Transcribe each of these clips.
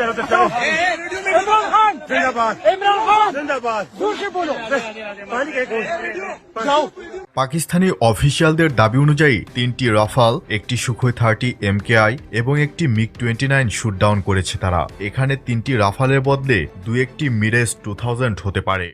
इमरान खान जिंदाबाद, इमरान खान जिंदाबाद, जोर से बोलो। পাকিস্তানি অফিসিয়ালদের দাবি অনুযায়ী 3টি রাফাল, একটি সুখোই 30 MKI এবং একটি MiG-29 শুটডাউন করেছে তারা। এখানে 3টি রাফালের বদলে 2-1টি মিরেজ 2000 হতে পারে।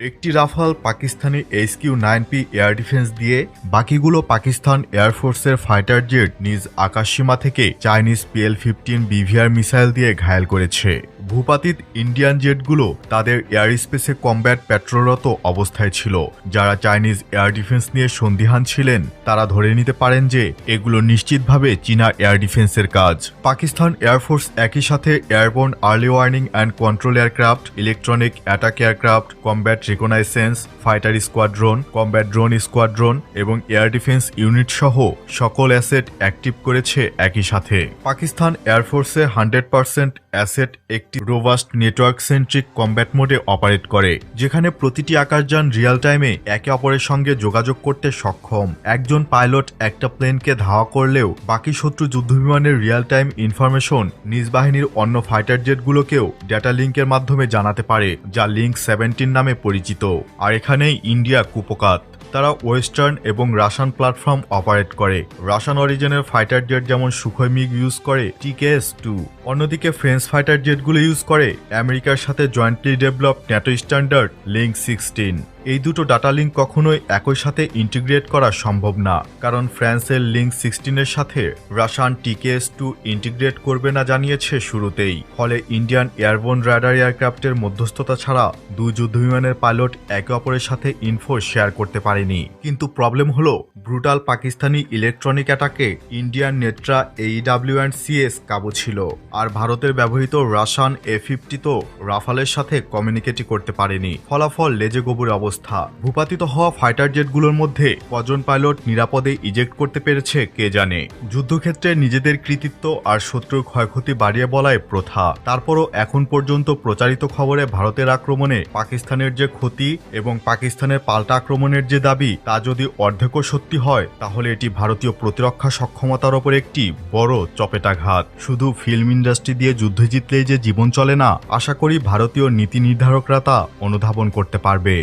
একটি Rafale Pakistani HQ-9P air defence দিয়ে, বাকিগুলো পাকিস্তান এয়ারফোর্সের ফাইটার জেট নিজ আকাশসীমা থেকে চাইনিজ PL-15 BVR মিসাইল দিয়ে ঘায়েল করেছে। ভূপাতিত ইন্ডিয়ান জেটগুলো তাদের এয়ার স্পেসে কমব্যাট পেট্রোলরত অবস্থায় ছিল। যারা চাইনিজ এয়ার ডিফেন্স নিয়ে সন্দিহান ছিলেন তারা ধরে নিতে পারেন যে এগুলো নিশ্চিতভাবে চীনা এয়ার ডিফেন্সের কাজ। পাকিস্তান এয়ারফোর্স একই সাথে airborne early warning and control aircraft, electronic attack aircraft, combat রিকনাইসেন্স, fighter squadron, combat drone squadron এবং এয়ার ডিফেন্স ইউনিট সহ সকল অ্যাসেট অ্যাক্টিভ করেছে একই সাথে। পাকিস্তান এয়ারফোর্সে 100% অ্যাসেট একটি রোবাস্ট নেটওয়ার্ক সেন্ট্রিক কমব্যাট মোডে অপারেট করে, যেখানে প্রতিটি আকাশযান রিয়েল টাইমে একে অপরের সঙ্গে যোগাযোগ করতে সক্ষম। একজন পাইলট একটা প্লেনকে ধাওয়া করলেও বাকি শত্রু যুদ্ধবিমানের রিয়েল টাইম ইনফরমেশন নিজ বাহিনীর অন্য ফাইটার জেটগুলোকেও ডেটা লিঙ্কের মাধ্যমে জানাতে পারে, যা লিঙ্ক 17 নামে পরিচিত। আর এখানেই ইন্ডিয়া কুপকাত। তারা ওয়েস্টার্ন এবং রাশিয়ান প্ল্যাটফর্ম অপারেট করে। রাশিয়ান অরিজিনের ফাইটার জেট যেমন সুখোই মিগ ইউজ করে TKS-2, অন্যদিকে ফ্রেঞ্চ ফাইটার জেটগুলো ইউজ করে আমেরিকার সাথে jointly develop NATO standard link 16। এই দুটো ডাটা লিঙ্ক কখনোই একই সাথে ইন্টিগ্রেট করা সম্ভব না, কারণ ফ্রান্সের লিঙ্ক 16 এর সাথে রাশিয়ান TKS-2 ইন্টিগ্রেট করবে না জানিয়েছে শুরুতেই। ফলে ইন্ডিয়ান এয়ারবোর্ন রাডার এয়ারক্রাফটের মধ্যস্থতা ছাড়া দুই যুদ্ধবিমানের পাইলট একে অপরের সাথে ইনফো শেয়ার করতে পারেনি। কিন্তু প্রবলেম হলো ব্রুটাল পাকিস্তানি ইলেকট্রনিক অ্যাটাকে ইন্ডিয়ান নেট্রা AEW&CS কাবু ছিল, আর ভারতের ব্যবহৃত রাশিয়ান A-50 তো রাফালের সাথে কমিউনিকেটই করতে পারেনি। ফলাফল লেজে গোবরে অবস্থা। ভূপাতিত হওয়া ফাইটার জেটগুলোর মধ্যে কজন পাইলট নিরাপদে ইজেক্ট করতে পেরেছে কে জানে। যুদ্ধক্ষেত্রে নিজেদের কৃতিত্ব আর শত্রুর ক্ষয়ক্ষতি বাড়িয়ে বলায় প্রথা। তারপরও এখন পর্যন্ত প্রচারিত খবরে ভারতের আক্রমণে পাকিস্তানের যে ক্ষতি এবং পাকিস্তানের পাল্টা আক্রমণের যে দাবি তা যদি অর্ধেকও সত্যি হয়, তাহলে এটি ভারতীয় প্রতিরক্ষা সক্ষমতার ওপর একটি বড় চপেটাঘাত। শুধু ফিল্ম ইন্ডাস্ট্রি দিয়ে যুদ্ধ জিতলেই যে জীবন চলে না, আশা করি ভারতীয় নীতি নির্ধারকরা তা অনুধাবন করতে পারবে।